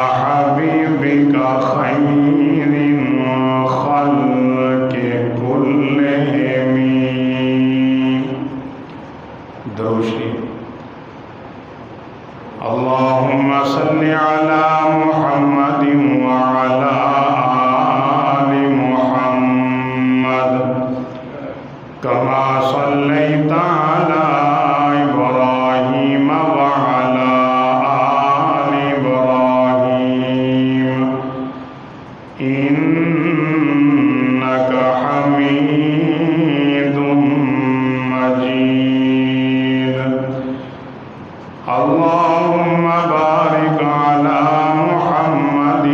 حبيبك خير الخلق كلهم دروشی اللهم صل على محمد وعلى آل محمد كما صليت على إبراهيم وعلى آل إبراهيم إنك حميد مجيد اللهم بارك على محمد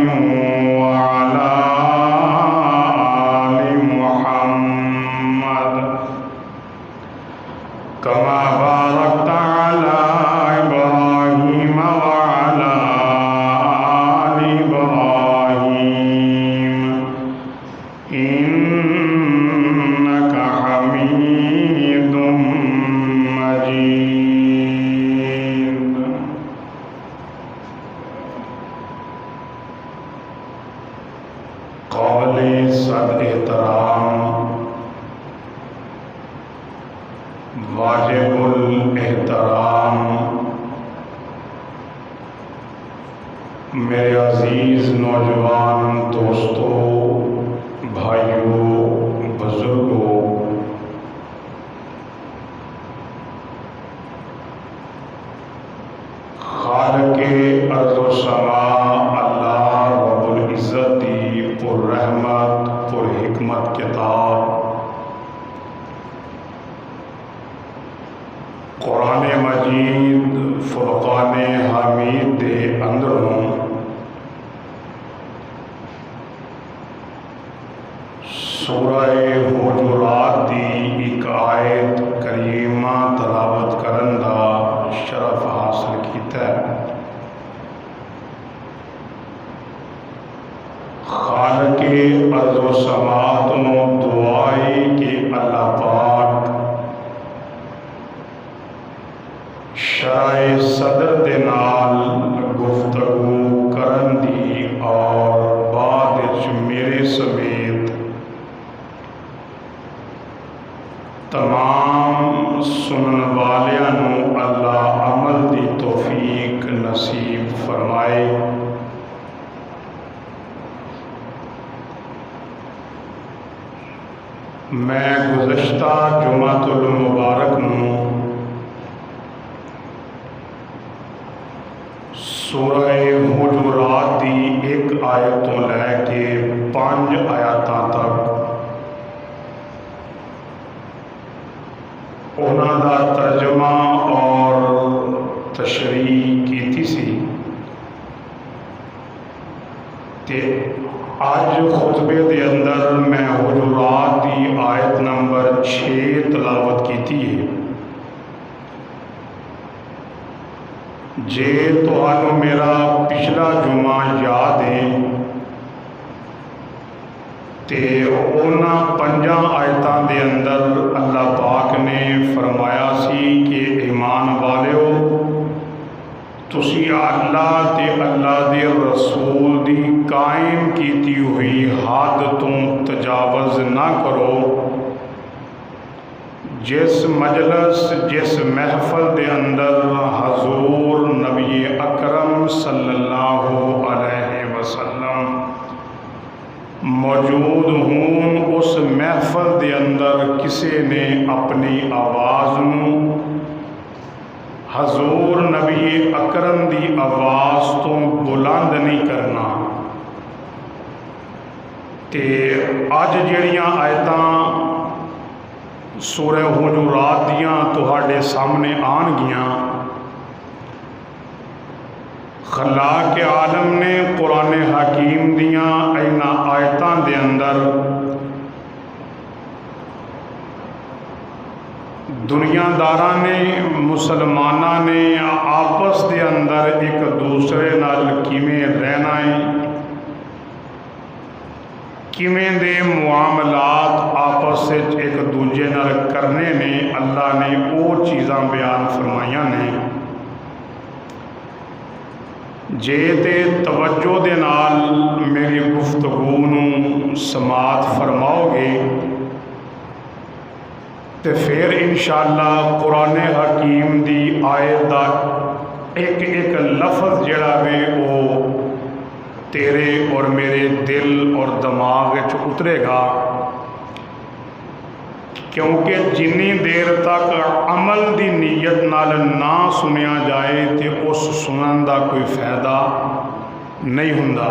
وعلى آل محمد كما باركت على إبراهيم وعلى آل إبراهيم إنك حميد مجيد قابل صد احترام واجب الاحترام میرے عزیز نوجوان دوستوں، بھائیوں، بزرگوں، خالق ارض و سماء اللہ رب العزت دی پر رحمت پر حکمت کتاب قرآن مجید فرقان حمید دے اندروں سورہ حجرات دی ایک آیت کریمہ تلاوت کرن دا شرف حاصل کیتا ہے۔ خالق ارض و سماء تو دعائے کہ اللہ پاک شرح صدر دے نال گفتگو کرن دی اور بعد وچ میرے سمیت تمام سنن والیاں نو اللہ عمل دی توفیق نصیب فرمائے۔ میں گزشتہ جمعۃ المبارک نو سورہ حجرات دی ایک آیت تو لے کے 5 آیاتاں تک انہاں دا ترجمہ اور تشریح کیتی سی تے اج خطبے دے اندر میں حجرات دی آیت نمبر 6 تلاوت کیتی ہے۔ جے تہانوں میرا پچھلا جمعہ یاد ہے تے انہاں 5 آیتاں دے اندر اللہ پاک نے فرمایا سی کہ ایمان والیو تسی اللہ تے اللہ دے رسول دی قائم کیتی ہوئی حد تو تجاوز نہ کرو۔ جس مجلس جس محفل دے اندر حضور نبی اکرم صلی اللہ علیہ وسلم موجود ہوں، اس محفل دے اندر کسی نے اپنی آواز نو حضور نبی اکرم دی آواز تو بلند نہیں کرنا۔ تے اج جڑیاں آیتاں سورہ حجرات دیاں تہاڈے سامنے آن گیاں، خلاق عالم نے قرآن حکیم دیاں اینا آیتاں دے اندر دنیا داراں نے مسلماناں نے آپس دے اندر ایک دوسرے نال کیویں رہنا ہے، کیویں دے معاملات آپس ایک دوجے نال کرنے نے اللہ نے وہ چیزاں بیان فرمائیاں نے ਜੇ ਤੇ ਤਵੱਜੋ ਦੇ ਨਾਲ ਮੇਰੀ ਗੁਫ਼ਤਗੂ ਨੂੰ ਸਮਾਤ ਫਰਮਾਓਗੇ ਤੇ ਫਿਰ ਇਨਸ਼ਾਅੱਲਾ ਕੁਰਾਨ ਹਕੀਮ ਦੀ ਆਇਤ ਦਾ ਇੱਕ ਇੱਕ ਲਫ਼ਜ਼ ਜਿਹੜਾ ਵੇ ਉਹ ਤੇਰੇ ਔਰ ਮੇਰੇ ਦਿਲ ਔਰ ਦਿਮਾਗ ਵਿੱਚ ਉਤਰੇਗਾ, ਕਿਉਂਕਿ ਜਿੰਨੀ ਦੇਰ ਤੱਕ ਅਮਲ ਦੀ ਨੀਅਤ ਨਾਲ ਨਾ ਸੁਣਿਆ ਜਾਏ ਤੇ ਉਸ ਸੁਣਨ ਦਾ ਕੋਈ ਫਾਇਦਾ ਨਹੀਂ ਹੁੰਦਾ।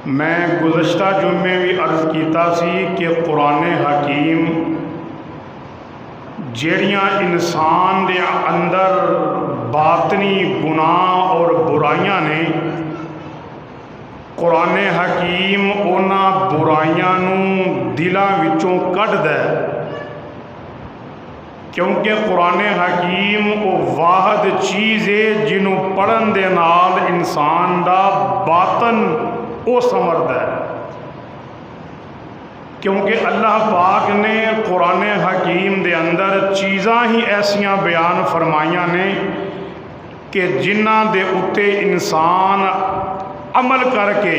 ਮੈਂ ਗੁਜ਼ਸ਼ਤਾ ਜੁਮੇ ਵੀ ਅਰਜ਼ ਕੀਤਾ ਸੀ ਕਿ ਕੁਰਾਨ ਹਕੀਮ ਜਿਹੜੀਆਂ ਇਨਸਾਨ ਦੇ ਅੰਦਰ ਬਾਤਨੀ ਗੁਨਾਹ ਔਰ ਬੁਰਾਈਆਂ ਨੇ, ਕੁਰਾਨ ਹਕੀਮ ਉਹਨਾਂ ਬੁਰਾਈਆਂ ਨੂੰ ਦਿਲਾਂ ਵਿੱਚੋਂ ਕੱਢਦਾ ਹੈ, ਕਿਉਂਕਿ ਕੁਰਾਨ ਹਕੀਮ ਉਹ ਵਾਹਦ ਚੀਜ਼ ਹੈ ਜਿਹਨੂੰ ਪੜ੍ਹਨ ਦੇ ਨਾਲ ਇਨਸਾਨ ਦਾ ਬਾਤਨ ਉਹ ਸੰਵਰਦਾ ਹੈ। ਕਿਉਂਕਿ ਅੱਲਾਹ ਪਾਕ ਨੇ ਕੁਰਾਨ ਹਕੀਮ ਦੇ ਅੰਦਰ ਚੀਜ਼ਾਂ ਹੀ ਐਸੀਆਂ ਬਿਆਨ ਫਰਮਾਈਆਂ ਨੇ ਕਿ ਜਿਨ੍ਹਾਂ ਦੇ ਉੱਤੇ ਇਨਸਾਨ ਅਮਲ ਕਰਕੇ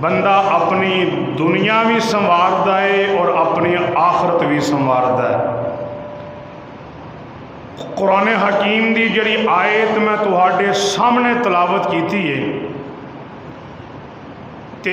ਬੰਦਾ ਆਪਣੀ ਦੁਨੀਆ ਵੀ ਸੰਵਾਰਦਾ ਹੈ ਔਰ ਆਪਣੀ ਆਖਰਤ ਵੀ ਸੰਵਾਰਦਾ ਹੈ। ਕੁਰਾਨ ਹਕੀਮ ਦੀ ਜਿਹੜੀ ਆਇਤ ਮੈਂ ਤੁਹਾਡੇ ਸਾਹਮਣੇ ਤਲਾਵਤ ਕੀਤੀ ਹੈ ਤੇ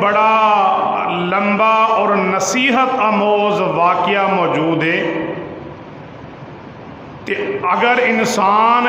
ਬੜਾ ਲੰਬਾ ਔਰ ਨਸੀਹਤ ਆਮੋਜ਼ ਵਾਕਿਆ ਮੌਜੂਦ ਹੈ ਤੇ ਅਗਰ ਇਨਸਾਨ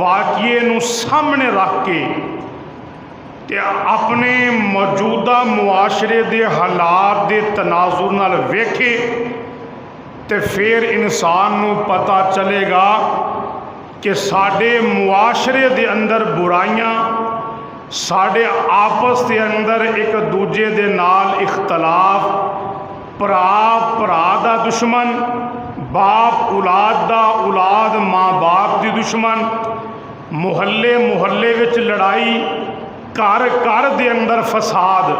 ਵਾਕਿਏ ਨੂੰ ਸਾਹਮਣੇ ਰੱਖ ਕੇ ਤੇ ਆਪਣੇ ਮੌਜੂਦਾ ਮੁਆਸ਼ਰੇ ਦੇ ਹਾਲਾਤ ਦੇ ਤਨਾਜ਼ੁਰ ਨਾਲ ਵੇਖੇ ਤੇ ਫਿਰ ਇਨਸਾਨ ਨੂੰ ਪਤਾ ਚਲੇਗਾ کہ ساڈے معاشرے دے اندر برائیاں، ساڈے آپس دے اندر ایک دوجے دے نال اختلاف، پرا دا دشمن، باپ اولاد دا، اولاد ماں باپ دی دشمن، محلے وچ لڑائی، گھر دے اندر فساد،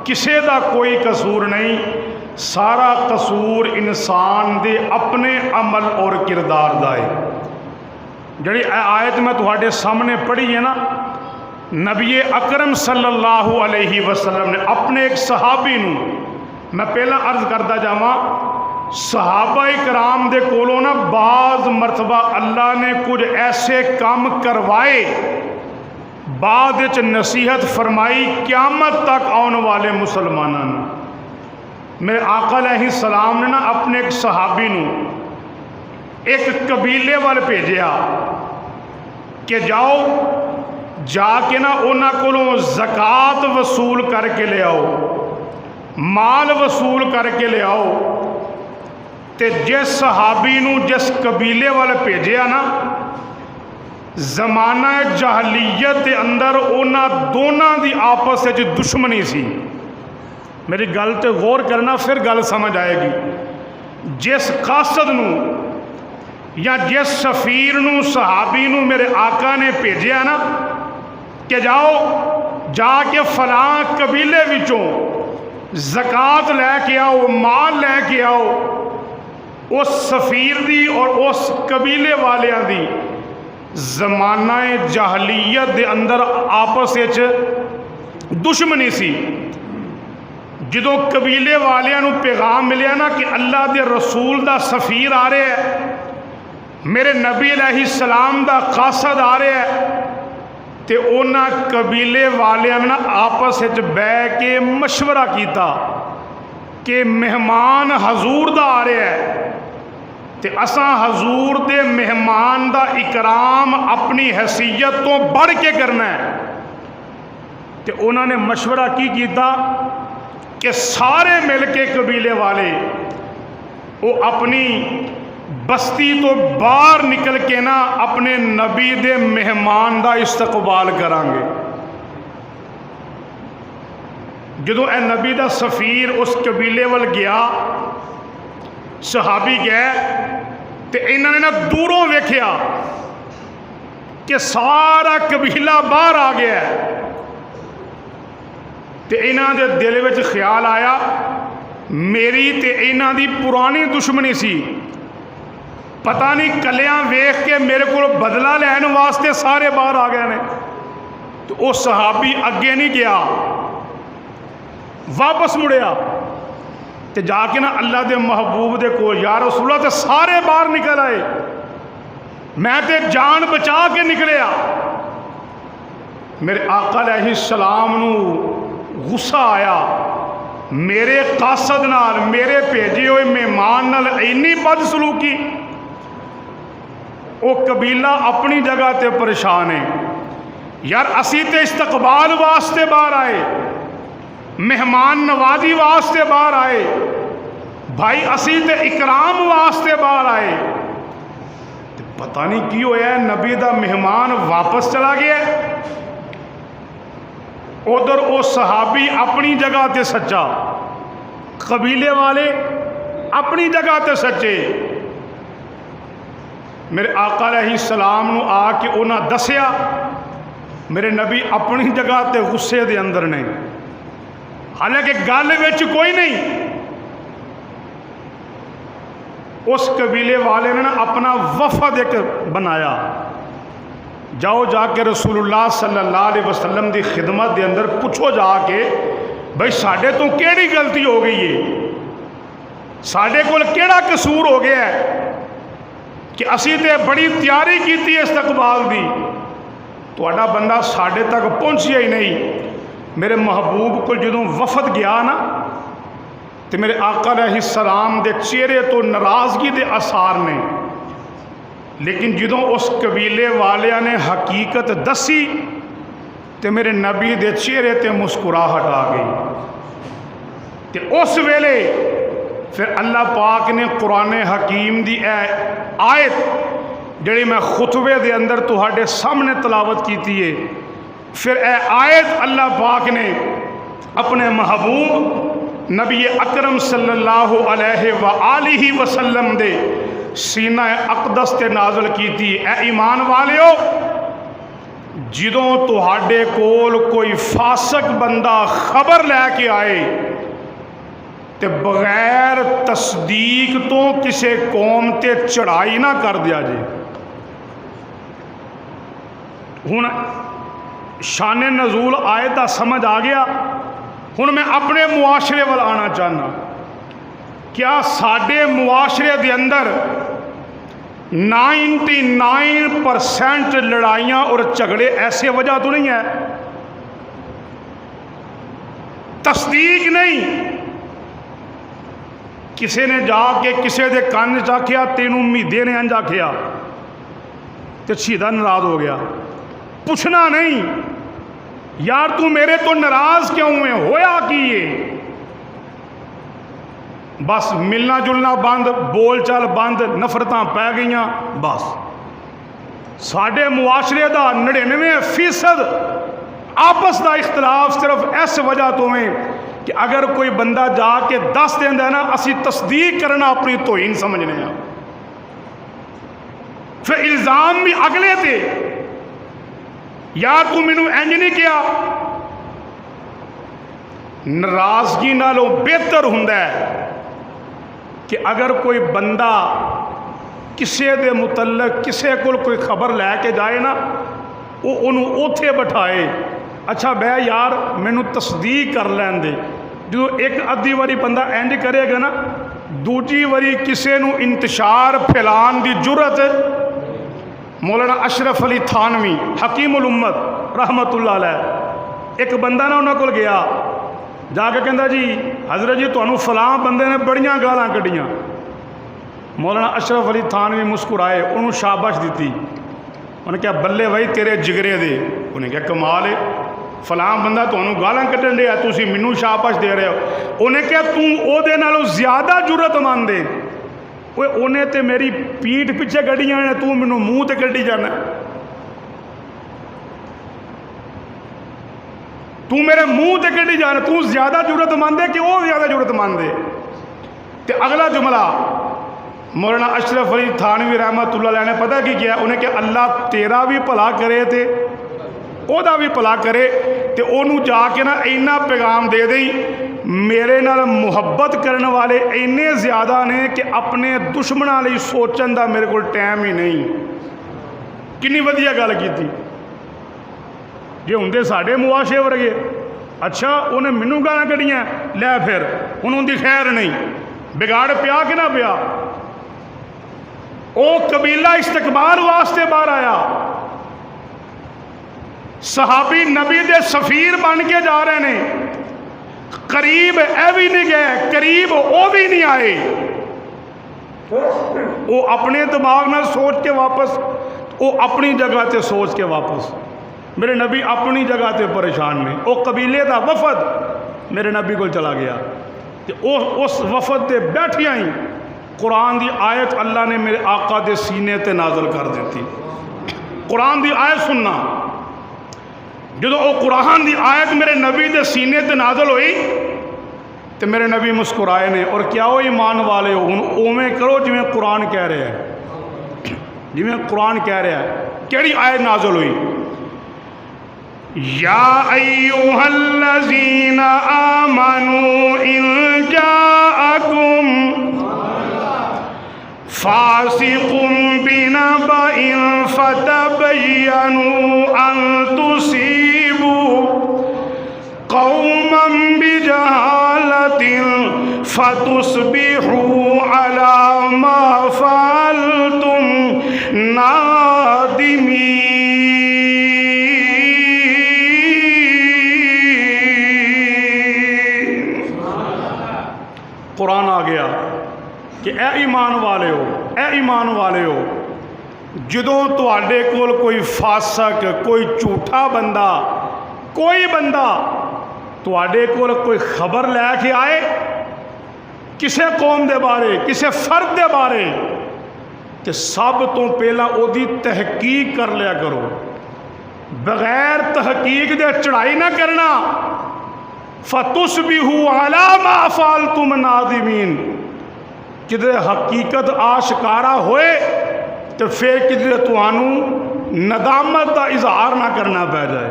کسے دا کوئی قصور نہیں، سارا قصور انسان دے اپنے عمل اور کردار دا ہے۔ جڑی آیت میں تہاڈے سامنے پڑھی ہے نا، نبی اکرم صلی اللہ علیہ وسلم نے اپنے ایک صحابی نو، میں پہلا عرض کرتا جاواں، صحابہ کرام دے کولوں نا بعض مرتبہ اللہ نے کچھ ایسے کام کروائے، بعد وچ نصیحت فرمائی قیامت تک آنے والے مسلمانوں۔ میرے آقا علیہ السلام نے نا اپنے ایک صحابی نو ایک قبیلے وال بھیجیا کہ جاؤ جا کے نا انہاں کولوں زکوٰۃ وصول کر کے لے آؤ، مال وصول کر کے لے آؤ۔ تے جس صحابی نو جس قبیلے وال بھیجیا نا، زمانہ جاہلیت دے اندر انہاں دونوں دی آپس وچ دشمنی سی۔ میری گل تے غور کرنا پھر گل سمجھ آئے گی۔ جس قاصد نو یا جس سفیر نو صحابی نو میرے آقا نے بھیجیا نا کہ جاؤ جا کے فلاں قبیلے وچوں زکوٰۃ لے کے آؤ، مال لے کے آؤ، اس سفیر دی اور اس قبیلے والیاں دی زمانہ جاہلیت دے اندر آپس وچ دشمنی سی۔ جدوں قبیلے والیاں نو پیغام ملیا نا کہ اللہ دے رسول دا سفیر آ رہے ہے، میرے نبی علیہ السلام دا قاصد آ رہے ہے، تے انہاں قبیلے والیاں نے آپس وچ بیٹھ کے مشورہ کیتا کہ مہمان حضور دا آ رہے ہے تے اساں حضور دے مہمان دا اکرام اپنی حیثیت تو بڑھ کے کرنا ہے۔ تے انہاں نے مشورہ کی کیتا کہ سارے مل کے قبیلے والے وہ اپنی بستی تو باہر نکل کے نا اپنے نبی دے مہمان دا استقبال کریں گے۔ جدوں اے نبی دا سفیر اس قبیلے وال گیا، صحابی گئے تے انہوں نے نا دوروں ویکھیا کہ سارا قبیلہ باہر آ گیا ہے، تے انہوں دے دل وچ خیال آیا میری تے انہوں دی پرانی دشمنی سی، پتہ نہیں کلیاں ویخ کے میرے کو بدلہ لین واسطے سارے باہر آ گئے نے. تو وہ صحابی اگے نہیں گیا، واپس مڑیا تے جا کے نا اللہ دے محبوب دے کو، یا رسول اللہ، تے سارے باہر نکل آئے، میں تے جان بچا کے نکلیا. میرے آقا علیہ السلام نو غصہ آیا، میرے قاصد نال، میرے بھیجے ہوئے مہمان نال اینی بد سلوکی. وہ قبیلہ اپنی جگہ تے پریشان ہے. یار اسی تے استقبال واسطے باہر آئے، مہمان نوازی واسطے باہر آئے، بھائی اسی تے اکرام واسطے باہر آئے. پتہ نہیں کی ہویا ہے، نبی دا مہمان واپس چلا گیا. ادھر وہ صحابی اپنی جگہ تے سچا، قبیلے والے اپنی جگہ تے سچے. میرے آقا علیہ السلام نو آ کے انہاں دسیا میرے نبی اپنی جگہ تے غصے دے اندر نے، حالانکہ گل وچ کوئی نہیں. اس قبیلے والے نے اپنا وفد ایک بنایا، جاؤ جا کے رسول اللہ صلی اللہ علیہ وسلم دی خدمت دے اندر پوچھو جا کے بھائی ساڈے تو کیڑی غلطی ہو گئی ہے، ساڈے کول کیڑا قصور ہو گیا ہے کہ اسی تے بڑی تیاری کیتی ہے استقبال دی، تہاڈا بندہ ساڈے تک پہنچیا ہی نہیں. میرے محبوب کو جدوں وفد گیا نا تے میرے آقا علیہ السلام دے چہرے تو ناراضگی دے آثار نے، لیکن جدوں اس قبیلے والیاں نے حقیقت دسی تے میرے نبی دے چہرے تے مسکراہٹ آ گئی. تے اس ویلے پھر اللہ پاک نے قرآن حکیم دی اے آیت جڑی میں خطبے دے اندر تہاڈے سامنے تلاوت کیتی ہے، پھر اے آیت اللہ پاک نے اپنے محبوب نبی اکرم صلی اللہ علیہ وآلہ وسلم دے سینہ اقدس تے نازل کیتی. اے ایمان والیو، جدوں تہاڈے کول کوئی فاسق بندہ خبر لے کے آئے تے بغیر تصدیق تو کسے قوم تے چڑھائی نہ کر دیا جے. ہن شان نزول آیت دا سمجھ آ گیا. ہن میں اپنے معاشرے وال آنا چاہنا، کیا ساڈے معاشرے دے اندر 99% لڑائیاں اور جھگڑے ایسے وجہ تو نہیں ہے؟ تصدیق نہیں. کسے نے جا کے کسے دے کان چ آکھیا تینوں امیدے نے انج آکھیا تے شیدہ ناراض ہو گیا. پوچھنا نہیں یار تو میرے تو ناراض کیوں ہوئے، ہویا کی یہ؟ بس ملنا جلنا بند، بول چال بند، نفرتاں پی گئیاں. بس ساڈے معاشرے دا 99% آپس دا اختلاف صرف اس وجہ تو ہے کہ اگر کوئی بندہ جا کے دس دینا ہے نا، اسی تصدیق کرنا اپنی توہین سمجھنے ہیں، پھر الزام بھی اگلے تے، یار تو مینوں انج نہیں کیا. ناراضگی نالوں بہتر ہوندا ہے کہ اگر کوئی بندہ کسے دے متعلق کسے کول کوئی خبر لے کے جائے نا، وہ انہوں اوتھے بٹھائے، اچھا بے یار مینوں تصدیق کر لین دے. جو ایک ادھی واری بندہ انج کرے گا نا، دوجی واری کسے نو انتشار پھیلان دی جرت. مولانا اشرف علی تھانوی حکیم الامت رحمت اللہ علیہ، ایک بندہ نا انہوں کو گیا جا کے کہندا جی حضرت جی تانوں فلاں بندے نے بڑیاں گالاں کڈیاں. مولانا اشرف علی تھانوی مسکرائے، انہوں شاباش دیتی. انہیں کہا بلے بھائی تیرے جگرے دے. انہیں کہا کمال ہے، فلاں بندہ تانوں گالاں کڈن دیا تسی مینوں شاباش دے رہے ہو. انہیں کہا توں او دے نالوں زیادہ جرت مند ہے. اوے انہیں تے میری پیٹھ پیچھے کڈیاں نے، تو مینوں منہ تے کڈی جانا، تو میرے منہ تے کڈی جانا، تو زیادہ جرت مند ہے کہ وہ زیادہ جرت مند ہے. تے اگلا جملہ مولانا اشرف علی تھانوی رحمت اللہ علیہ نے پتہ کی کیا؟ انہیں کہ اللہ تیرا بھی بھلا کرے تے او دا بھی بھلا کرے. تے اونوں جا کے نا اینا پیغام دے دئی میرے نال محبت کرنے والے اینے زیادہ نے کہ اپنے دشمنوں لئی سوچن دا میرے کو ٹائم ہی نہیں. کنی ودیا گل کیتی. جی ہوندے ساڈے معاشرے ورگے اچھا انہیں مینوں گالاں کڈیاں لے پھر انہوں دی خیر نہیں. بگاڑ پیا کہ نہ پیا. او قبیلہ استقبال واسطے باہر آیا. صحابی نبی دے سفیر بن کے جا رہے ہیں. قریب اے بھی نہیں گئے, قریب او بھی نہیں آئے. وہ اپنے دماغ میں سوچ کے واپس, وہ اپنی جگہ تے سوچ کے واپس. میرے نبی اپنی جگہ تے پریشان نے. وہ قبیلے دا وفد میرے نبی کو چلا گیا. اس وفد تے بیٹھیاں ہی قرآن دی آیت اللہ نے میرے آقا دے سینے تے نازل کر دیتی. قرآن دی آیت سننا. جدو وہ قرآن دی آیت میرے نبی دے سینے تے نازل ہوئی تو میرے نبی مسکرائے نے. اور کیا وہ ایمان والے ہو ہن اوویں کرو جویں قرآن کہہ رہا ہے. جویں قرآن کہہ رہا ہے. کیڑی آیت نازل ہوئی؟ یا ایھا الذین آمنوا ان جاءکم فاسق بنبأ فتبینوا ان تصیبوا قوما بجہالۃ فتصبحوا علی ما فعلتم نادمین. قرآن آ گیا کہ اے ایمان والے ہو, اے ایمان والے ہو, جدوں تواڈے کول کوئی فاسق, کوئی جھوٹا بندہ, کوئی بندہ تواڈے کول کوئی خبر لے کے آئے کسے قوم دے بارے, کسے فرد دے بارے, تے سب تو پہلا او دی تحقیق کر لیا کرو. بغیر تحقیق دے چڑھائی نہ کرنا. فَتُصْبِحُوا عَلَىٰ مَا فَعَلْتُمْ نَادِمِينَ. کدھر حقیقت آشکارا ہوئے تو پھر کدھر توانوں ندامت دا اظہار نہ کرنا پہ جائے,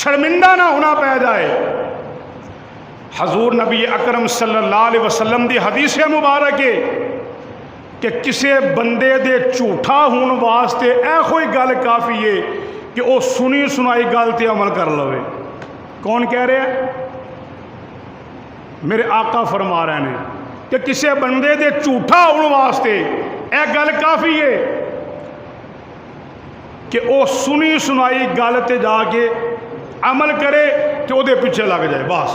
شرمندہ نہ ہونا پہ جائے. حضور نبی اکرم صلی اللہ علیہ وسلم دی حدیث مبارک ہے کہ کسے بندے دے جھوٹا ہون واسطے اے کوئی گل کافی ہے کہ وہ سنی سنائی گل تے عمل کر لوے. کون کہہ رہے ہیں؟ میرے آقا فرما رہے ہیں کہ کسے بندے دے جھوٹا ہون واسطے اے گل کافی ہے کہ وہ سنی سنائی گل تے جا کے عمل کرے کہ وہ دے پیچھے لگ جائے. بس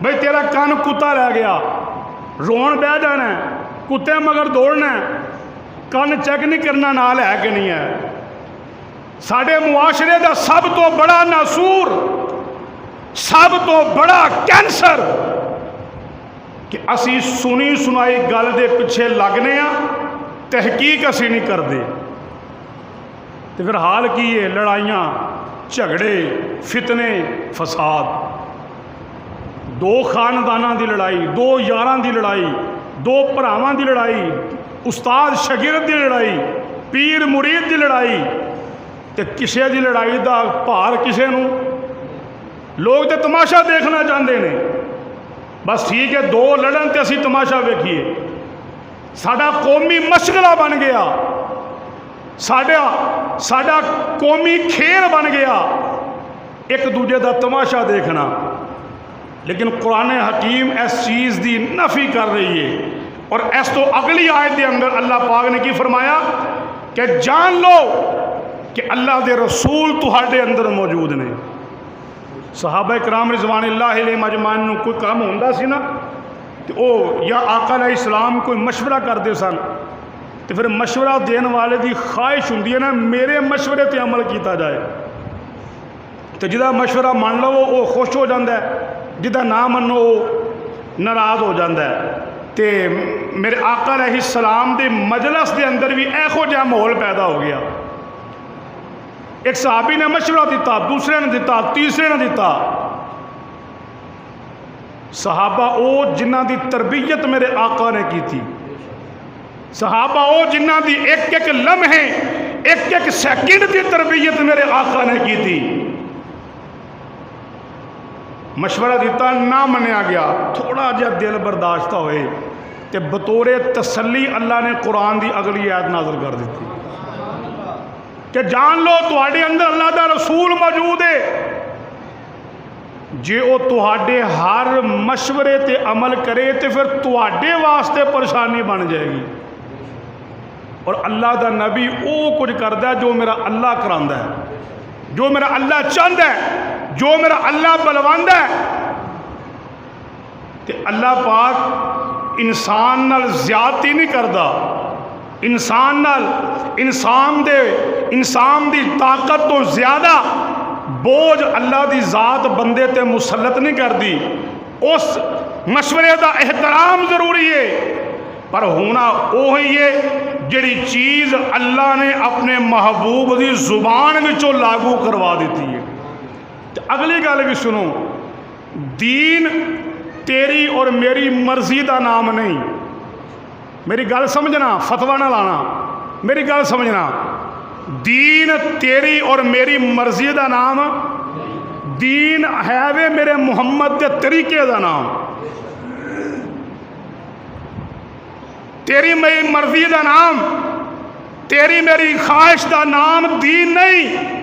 بھئی تیرا کان کتا رہ گیا, رون بہ جانا ہے, کتے مگر دوڑنا ہے, کان چیک نہیں کرنا نال ہے کہ نہیں ہے. ساڈے معاشرے دا سب تو بڑا ناسور, سب تو بڑا کینسر کہ اسی سنی سنائی گل دے پیچھے لگنے ہاں, تحقیق اسی نہیں کرتے. تو پھر حال کی ہے؟ لڑائیاں, جھگڑے, فتنے, فساد. دو خانداناں دی لڑائی, دو یاراں دی لڑائی, دو بھراواں دی لڑائی, استاد شاگرد دی لڑائی, پیر مرید دی لڑائی. تے کسے دی لڑائی دا بھار کسے نوں. لوگ تے تماشا دیکھنا چاہتے ہیں. بس ٹھیک ہے, دو لڑن تے اسی تماشا ویکھیے. ساڈا قومی مشغلہ بن گیا, ساڈا قومی کھیل بن گیا ایک دوجے دا تماشا دیکھنا. لیکن قرآن حکیم اس چیز دی نفی کر رہی ہے. اور اس تو اگلی آیت دے اندر اللہ پاک نے کی فرمایا کہ جان لو کہ اللہ دے رسول تہاڈے اندر موجود نے. صحابہ کرام رضوان اللہ علیہم اجمعین نوں کوئی کام ہوندا سی نا کہ او یا آقا علیہ السلام کوئی مشورہ کرتے سن تو پھر مشورہ دین والے دی خواہش ہوندی ہے نا میرے مشورے تے عمل کیتا جائے. تو جدا مشورہ مان لو وہ خوش ہو جاندہ ہے, جدا نہ منو وہ ناراض ہو جاندہ ہے. تے میرے آقا علیہ السلام دے مجلس دے اندر بھی ایہو جہا ماحول پیدا ہو گیا. ایک صحابی نے مشورہ دیتا, دوسرے نے دیتا, تیسرے نے دیتا. صحابہ او جنہ دی تربیت میرے آقا نے کی تھی, صحابہ او جنہ دی ایک ایک لمحے ایک ایک سیکنڈ دی تربیت میرے آقا نے کی تھی. مشورہ دیتا نہ منیا گیا، تھوڑا جہا دل برداشتہ ہوئے تے بطور تسلی اللہ نے قرآن دی اگلی آیت نازل کر دیتی کہ جان لو تواڈے اندر اللہ دا رسول موجود ہے، جے او تواڈے ہر مشورے تے عمل کرے تے پھر تواڈے واسطے پریشانی بن جائے گی، اور اللہ دا نبی او کچھ کردا ہے جو میرا اللہ کراندا ہے، جو میرا اللہ چاہندا ہے، جو میرا اللہ بلواندا ہے۔ تے اللہ پاک انسان نال زیادتی نہیں کردا، انسان نال انسان دی طاقت تو زیادہ بوجھ اللہ دی ذات بندے تے مسلط نہیں کردی۔ اس مشورے دا احترام ضروری ہے، پر ہونا وہی ہے جڑی چیز اللہ نے اپنے محبوب دی زبان وچوں لاگو کروا دیتی ہے۔ اگلی گل بھی سنو، دین تیری اور میری مرضی دا نام نہیں، میری گل سمجھنا، فتویٰ نہ لانا، میری گل سمجھنا، دین تیری اور میری مرضی دا نام، دین ہے وے میرے محمد دے طریقے دا نام، تیری میری مرضی دا نام، تیری میری خواہش دا نام دین نہیں،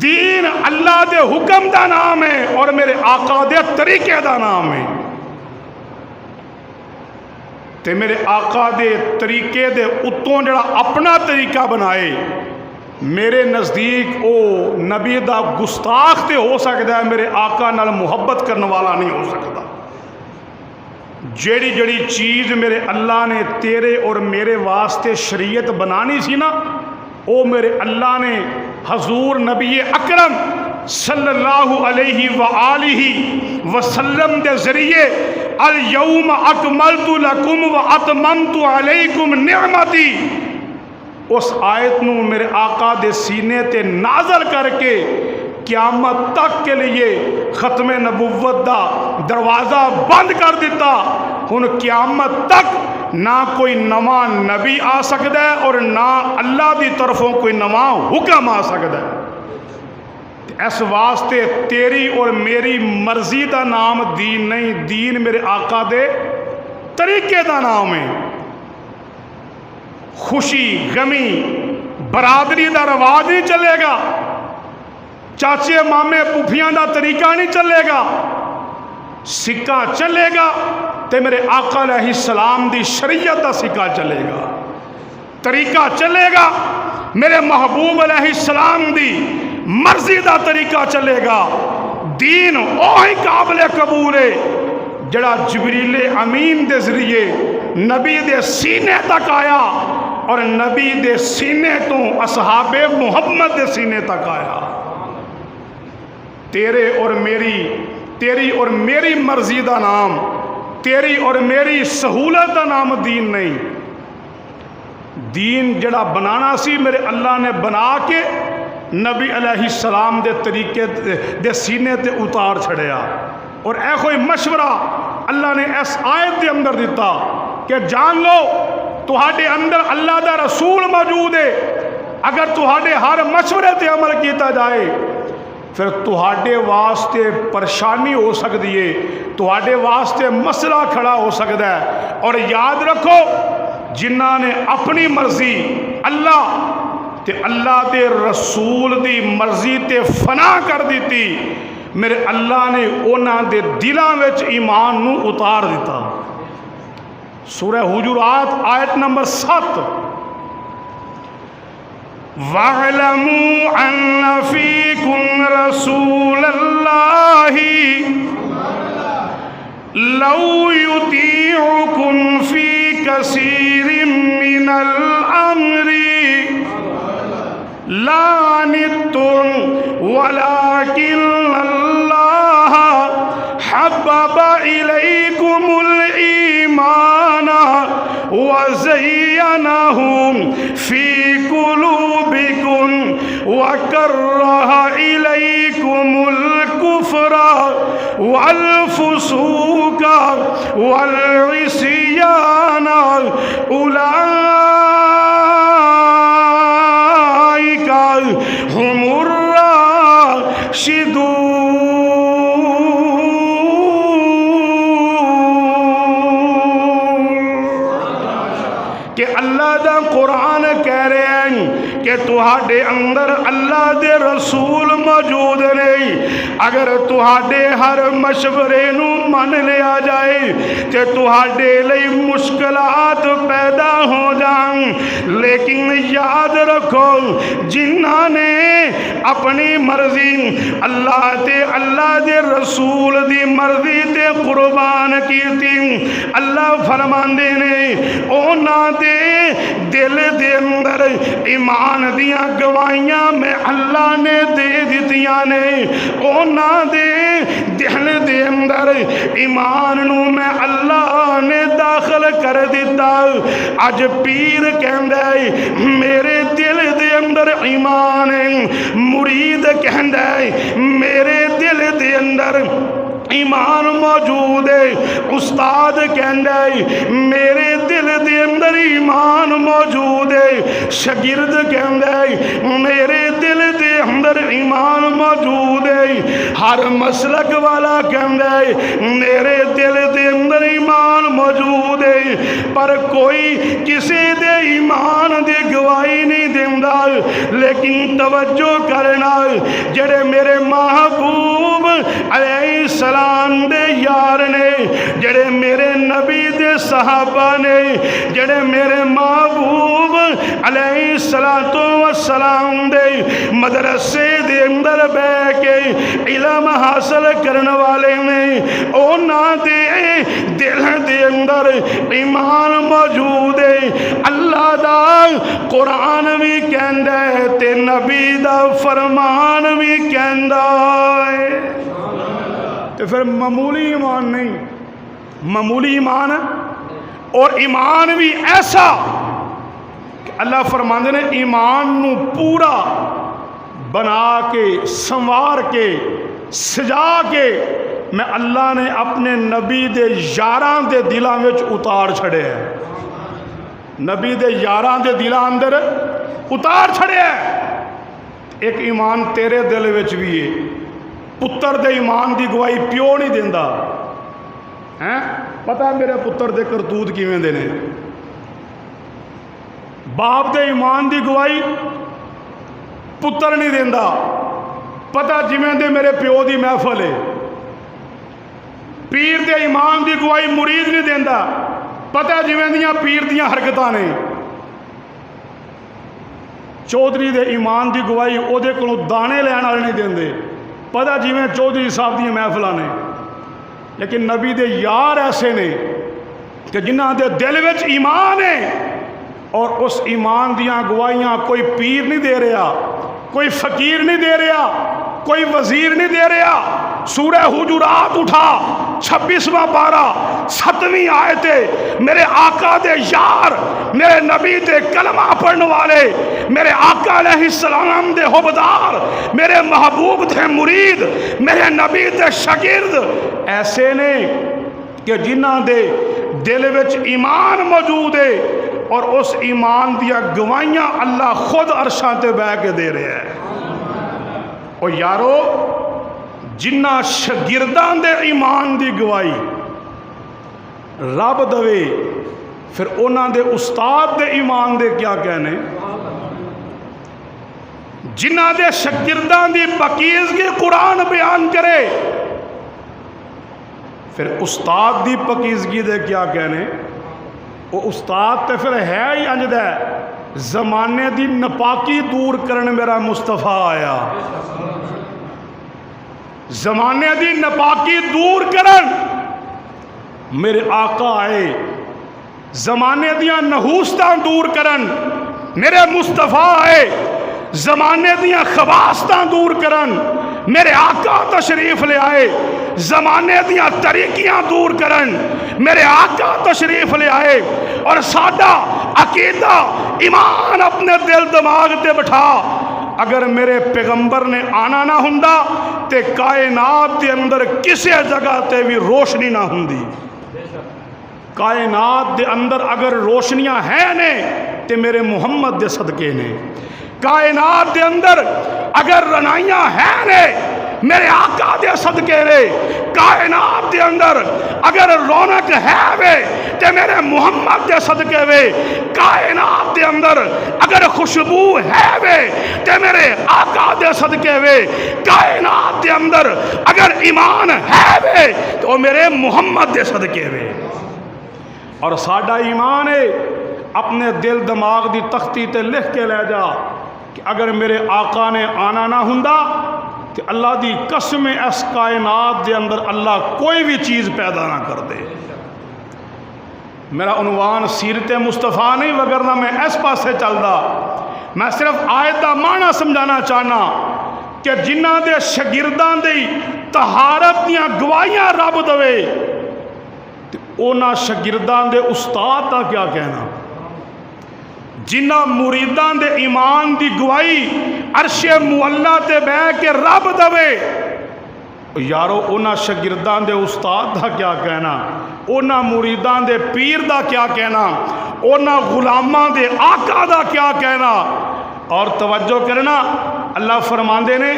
دین اللہ دے حکم دا نام ہے اور میرے آقا دے طریقے دا نام ہے۔ تے میرے آقا دے طریقے دے اتوں جڑا اپنا طریقہ بنائے، میرے نزدیک او نبی دا گستاخ تے ہو سکتا ہے، میرے آقا نال محبت کرنے والا نہیں ہو سکتا۔ جیڑی جڑی چیز میرے اللہ نے تیرے اور میرے واسطے شریعت بنانی سی نا، او میرے اللہ نے حضور نبی اکرم صلی اللہ علیہ وآلہ وسلم دے ذریعے الیوم اکملت لکم واتممت علیکم نعمتی، اس آیت نو میرے آقا دے سینے تے نازل کر کے قیامت تک کے لیے ختم نبوت دا دروازہ بند کر دیتا۔ ہن قیامت تک نہ کوئی نواں نبی آ سکتا ہے اور نہ اللہ دی طرفوں کوئی نواں حکم آ سکتا ہے۔ اس واسطے تیری اور میری مرضی دا نام دین نہیں، دین میرے آقا دے طریقے دا نام ہے۔ خوشی غمی برادری دا رواج نہیں چلے گا، چاچے مامے پوپھیاں دا طریقہ نہیں چلے گا، سکہ چلے گا تے میرے آقا علیہ السلام دی شریعت دا سکہ چلے گا، طریقہ چلے گا میرے محبوب علیہ السلام دی مرضی دا طریقہ چلے گا۔ دین اوہی قابل قبول ہے جڑا جبریل امین دے ذریعے نبی دے سینے تک آیا اور نبی دے سینے تو اصحاب محمد دے سینے تک آیا۔ تیری اور میری مرضی دا نام، تیری اور میری سہولت دا نام دین نہیں۔ دین جڑا بنانا سی میرے اللہ نے بنا کے نبی علیہ السلام دے طریقے دے سینے تے اتار چھڑیا، اور اے کوئی مشورہ اللہ نے اس آیت دے اندر دیتا کہ جان لو تہاڈے اندر اللہ دا رسول موجود ہے، اگر تہاڈے ہر مشورے تے عمل کیتا جائے پھر تہاڈے واسطے پریشانی ہو سکتی ہے، تہاڈے واسطے مسئلہ کھڑا ہو سکتا ہے۔ اور یاد رکھو جنہاں نے اپنی مرضی اللہ دے رسول دی مرضی تے فنا کر دیتی، میرے اللہ نے انہاں دے دلاں وچ ایمان نو اتار دیتا۔ سورہ حجرات آیت نمبر 7، وَاعْلَمُوا أَنَّ فِيكُمْ رَسُولَ اللَّهِ لَوْ يُطِيعُكُمْ فِي كَثِيرٍ مِّنَ الْأَمْرِ لَعَنِتُّمْ وَلَكِنَّ اللَّهَ حَبَّبَ إِلَيْكُمُ الْإِيمَانَ وَزَيَّنَهُ فِي قُلُوبِكُمْ وَكَرَّهَ إِلَيْكُمُ الْكُفْرَ وَالْفُسُوقَ وَالْعِصْيَانَ أُولَئِكَ هُمُ الرَّاشِدُونَ۔ اللہ دا قرآن کہہ رہے ہیں کہ تہاڈے اندر اللہ دے رسول موجود نہیں. اگر تہاڈے ہر مشورے نو من لیا جائے تے تہاڈے لئی مشکلات پیدا ہو جان. لیکن یاد رکھو جنہاں نے اپنی مرضی اللہ تے اللہ دے رسول دی مرضی تے قربان کیتی، اللہ فرماندے نے اونا دے دل دے اندر ایمان دیاں گواہیاں میں اللہ نے دے دیتیاں نے. اونا دے دل دے اندر ایمان نو میں اللہ نے داخل کر دیتا. اج پیر کہندا ہے میرے دل دے اندر ایمان ہے، مرید کہندا ہے میرے دل دے اندر ایمان موجود ہے، استاد کہندا ہے میرے دل دے اندر ایمان موجود ہے، شاگرد کہندا ہے میرے دل دے اندر ایمان موجود ہے، ہر مسلک والا کہندا ہے میرے دل دے اندر ایمان موجود ہے. پر کوئی کسی دے ایمان دی گواہی نہیں دیندا. لیکن توجہ کرنا جڑے میرے محبوب علیہ السلام دے یار نے، جڑے میرے نبی دے صحابہ نے، جڑے میرے محبوب علیہ السلام دے مدرسے دے اندر بیٹھ کے علم حاصل کرنے والے نے، اونا دے دل دے اندر ایمان موجود ہے. اللہ دا قرآن بھی کہندا ہے تے نبی دا فرمان بھی کہندا ہے. تو پھر معمولی ایمان نہیں، معمولی ایمان اور ایمان بھی ایسا کہ اللہ فرماندے نے ایمان نو پورا بنا کے سنوار کے سجا کے میں اللہ نے اپنے نبی دے یاراں دے دلاں وچ اتار چھڑے ہیں. نبی دے یاراں دے دلاں اندر اتار چھڑے ہیں. ایک ایمان تیرے دل وچ بھی ہے. پتر دے ایمان دی گواہی پیو نہیں دیندا. پتہ میرے پتر دے کرتوت کیویں دے نے. باپ دے ایمان دی گواہی پتر نہیں دیندا. پتہ جویں دے میرے پیو دی محفل ہے. پیر دے ایمان دی گواہی مرید نہیں دیندا. پتہ جویں دیاں پیر دیاں حرکتاں نے. چودھری دے ایمان دی گواہی او دے کولوں دانے لین والے نہیں دیندے. پتہ جویں چودھری صاحب دیاں محفلاں نے. لیکن نبی دے یار ایسے نے کہ جنہاں دے دل وچ ایمان ہے اور اس ایمان دیاں گواہیاں کوئی پیر نہیں دے رہا، کوئی فقیر نہیں دے رہا، کوئی وزیر نہیں دے رہا. سورہ حجرات اٹھا 26واں پارہ 7ویں آیت میرے آقا دے یار، میرے نبی دے کلمہ پڑھنے والے، میرے آقا علیہ السلام دے حبدار، میرے محبوب دے مرید، میرے نبی دے شاگرد ایسے نے کہ جنہاں دے دل وچ ایمان موجود ہے اور اس ایمان دیا گواہیاں اللہ خود عرشاں تے بہ کے دے رہے ہیں. اور یارو جنہ شاگرداں دے ایمان دی گواہی رب دوے پھر انہاں دے استاد دے ایمان دے کیا کہنے. جنہ دے شاگرداں دی پاکیزگی قرآن بیان کرے پھر استاد دی پاکیزگی دے کیا کہنے. وہ استاد تے پھر ہے ہی انج دے زمانے دی نپاکی دور کرن میرا مصطفیٰ آیا. زمانے دی نپاکی دور کرن میرے آقا آئے. زمانے دیاں نحوستاں دور کرن میرے مصطفیٰ آئے. زمانے دیاں خباستاں دور کرن میرے آقا تشریف لے آئے. زمانے دیاں طریقیاں دور کرن میرے آقا تشریف لے آئے. اور سادہ عقیدہ ایمان اپنے دل دماغ تے بٹھا. اگر میرے پیغمبر نے آنا نہ ہوندا تے کائنات دے اندر کسی جگہ تے بھی روشنی نہ ہوندی. کائنات دے اندر اگر روشنیاں ہیں نے تے میرے محمد دے صدقے نے. کائنات دے اندر اگر رنائیاں ہیں نے میرے آقا دے صدقے وے کائنات دے اندر اگر رونق ہے وے تے میرے محمد دے صدقے وے کائنات دے اندر اگر خوشبو ہے وے تے میرے آقا دے صدقے وے کائنات دے اندر اگر ایمان ہے وے تو میرے محمد دے صدقے وے۔ اور ساڈا ایمان ہے اپنے دل دماغ دی تختی تے لکھ کے لے جا کہ اگر میرے آقا نے آنا نہ ہوندا کہ اللہ دی قسم اس کائنات دے اندر اللہ کوئی بھی چیز پیدا نہ کر دے۔ میرا عنوان سیرت مصطفیٰ نہیں وگرنہ میں اس پاسے چلدا، میں صرف آیت دا معنی سمجھانا چاہنا کہ جنہ دے شاگرداں دی طہارت دیاں گواہیاں رب دوے اونا شاگرداں دے استاد دا کیا کہنا، جنہ مریداں دے ایمان دی گواہی عرش معلا تے بہ کے رب دوے یارو اونا شاگرداں دے استاد دا کیا کہنا، اونا مریداں دے پیر دا کیا کہنا، اونا غلاماں دے آقا دا کیا کہنا۔ اور توجہ کرنا اللہ فرماندے نے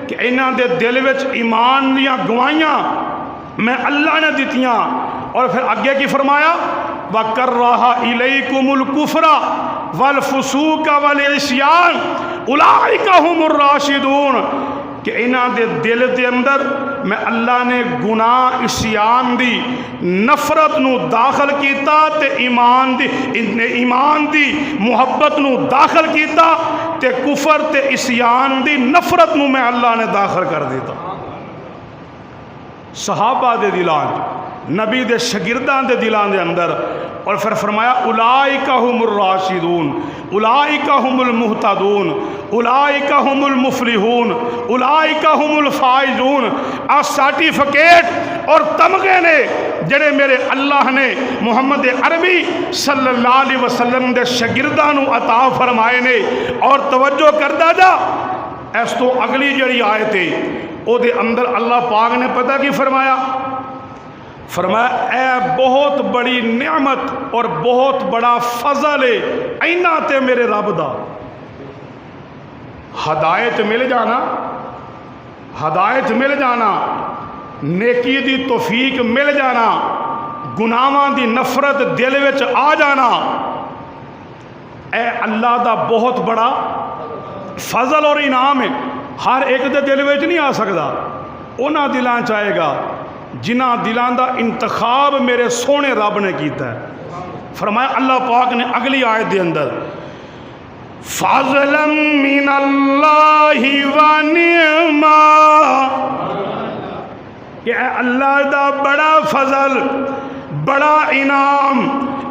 کہ انہاں دے دل وچ ایمان دیاں گواہیاں میں اللہ نے دیتیاں، اور پھر آگے کی فرمایا وَكَرَّهَ إِلَيْكُمُ الْكُفْرَ وَالْفُسُوقَ وَالْعِصْيَانَ أُولَٰئِكَ هُمُ الرَّاشِدُونَ کہ انہاں دے دل دے اندر میں اللہ نے گناہ عصیان دی نفرت نو داخل کیتا تے ایمان دی محبت نو داخل کیتا تے کفر تے عصیان دی نفرت نو میں اللہ نے داخل کر دیتا۔ صحابہ دے دلان نبی دے شاگرداں دے دلان دے اندر، اور پھر فرمایا اولئک هم الراشدون اولئک هم المہتدون اولئک هم المفلحون اولئک هم الفائزون۔ سرٹیفکیٹ اور تمغے نے جڑے میرے اللہ نے محمد عربی صلی اللہ علیہ وسلم دے شاگرداں نو عطا فرمائے نے۔ اور توجہ کردا جا اس تو اگلی جڑی آیت ہے او دے اندر اللہ پاک نے پتہ کی فرمایا، فرمایا اے بہت بڑی نعمت اور بہت بڑا فضل ہے اینا تے میرے رب دا، ہدایت مل جانا، ہدایت مل جانا، نیکی دی توفیق مل جانا، گناہاں دی نفرت دل وچ آ جانا، اے اللہ دا بہت بڑا فضل اور انعام ہے۔ ہر ایک دے دل وچ نہیں آ سکدا، انہاں دلاں چاہے گا جنہ دلان دا انتخاب میرے سونے رب نے کیتا ہے۔ فرمایا اللہ پاک نے اگلی آیت دے اندر فضلا من اللہ و نعما، کہ اے اللہ دا بڑا فضل بڑا انعام،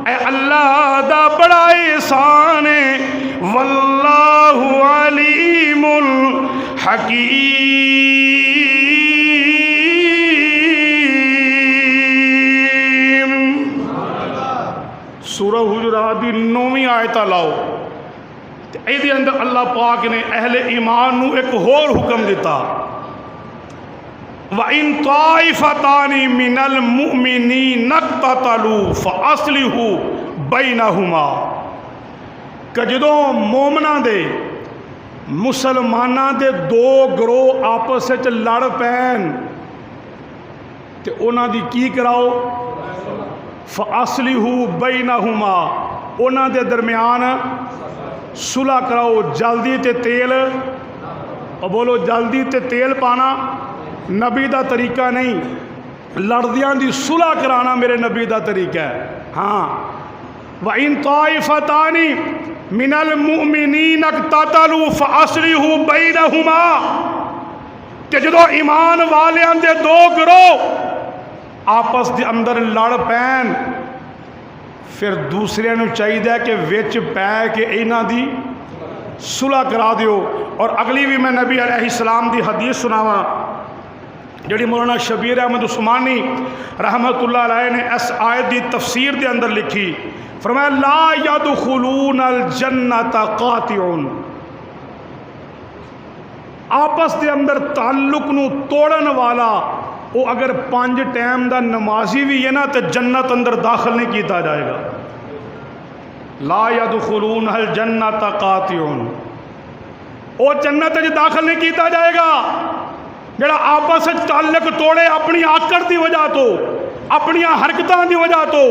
اے اللہ دا بڑا احسان ہے، واللہ علیم حکیم۔ سورہ حجرات دی 9ویں آیت لاؤ، اے دے اندر اللہ پاک نے اہل ایمان نو ایک اور حکم دیتا، وَإِن طَائِفَتَانِ مِنَ الْمُؤْمِنِينَ اقْتَتَلُوا فَأَصْلِحُوا بَيْنَهُمَا، کہ جدوں مومناں دے مسلماناں دے دو گروہ آپس وچ لڑ پین تے انہاں دی کی کراؤ، فَأَصْلِحُوا بَيْنَهُمَا، انہاں دے درمیان صلح کراؤ۔ جلدی تے تیل، اور بولو جلدی تے تیل پانا نبی دا طریقہ نہیں، لڑدیاں دی صلح کرانا میرے نبی دا طریقہ ہے۔ ہاں وَإِن طَائِفَتَانِ مِنَ الْمُؤْمِنِينَ اقْتَتَلُوا فَأَصْلِحُوا بَيْنَهُمَا، کہ جدو ایمان والیاں دے دو گروہ آپس دے اندر لڑ پین پھر دوسرے نو چاہیے کہ وچ پے کہ انہاں دی صلح کرا دیو۔ اور اگلی بھی میں نبی علیہ السلام دی حدیث سناواں جڑی مولانا شبیر احمد عثمانی رحمت اللہ علیہ نے اس آیت دی تفسیر دے اندر لکھی، فرمایا لا یدخلون الجنت قاطعون، آپس دے اندر تعلق نو توڑن والا وہ اگر 5 ٹائم دا نمازی بھی ہے نا تو جنت اندر داخل نہیں کیتا جائے گا۔ لا یدخلون الجنت قاطعون، وہ جنت اج داخل نہیں کیتا جائے گا جڑا آپس تعلق توڑے اپنی آکڑ دی وجہ تو، اپنی حرکتاں دی وجہ تو،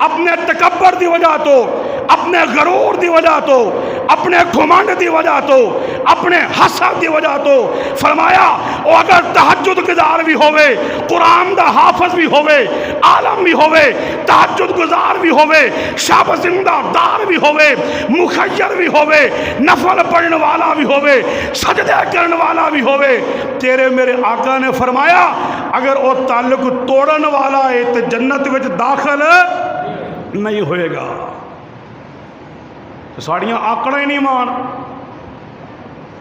اپنے تکبر دی وجہ تو، اپنے غرور دی وجہ تو، اپنے گھمنڈ دی وجہ تو، اپنے حسد دی وجہ تو، فرمایا وہ اگر تہجد گزار بھی ہوئے، قرآن دا حافظ بھی ہوئے، عالم بھی ہوئے، تہجد گزار بھی ہوئے، شب زندہ دار بھی ہوئے، مخیر بھی ہوئے، نفل پڑھنے والا بھی ہوئے، سجدے کرنے والا بھی ہوئے، تیرے میرے آقا نے فرمایا اگر وہ تعلق توڑن والا ہے تو جنت وچ داخل نہیں ہوئے گا۔ ساڑیاں آکڑا ہی نہیں مان،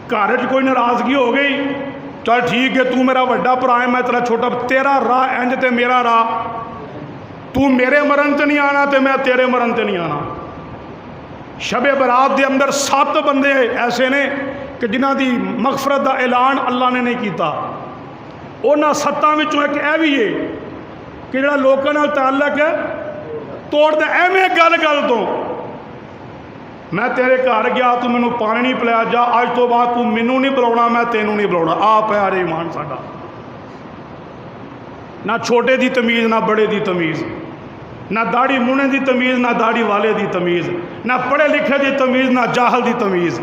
گھر کوئی ناراضگی ہو گئی، چل ٹھیک ہے تو میرا وڈا بھرا ہے میں تیرا چھوٹا، تیرا راہ انج تے میرا راہ، تو میرے مرن تے نہیں آنا تے میں تیرے مرن تے نہیں آنا۔ شب برات دے اندر 7 بندے ایسے نے کہ جنہاں دی مغفرت دا اعلان اللہ نے نہیں کیتا، انہاں 7 وچوں ایک اے بھی ہے کہ جڑا لوکاں نال تعلق ہے توڑ دے، ایویں گل تو میں تیرے گھر گیا تو مینوں پانی نہیں پلایا، جا اج تو بعد تو مینوں نہیں بلاونا میں تینوں نہیں بلاونا۔ آپ پیارے ایمان ساڈا، نہ چھوٹے دی تمیز نہ بڑے دی تمیز، نہ داڑھی مونے دی تمیز نہ داڑھی والے دی تمیز، نہ پڑھے لکھے دی تمیز نہ جاہل دی تمیز۔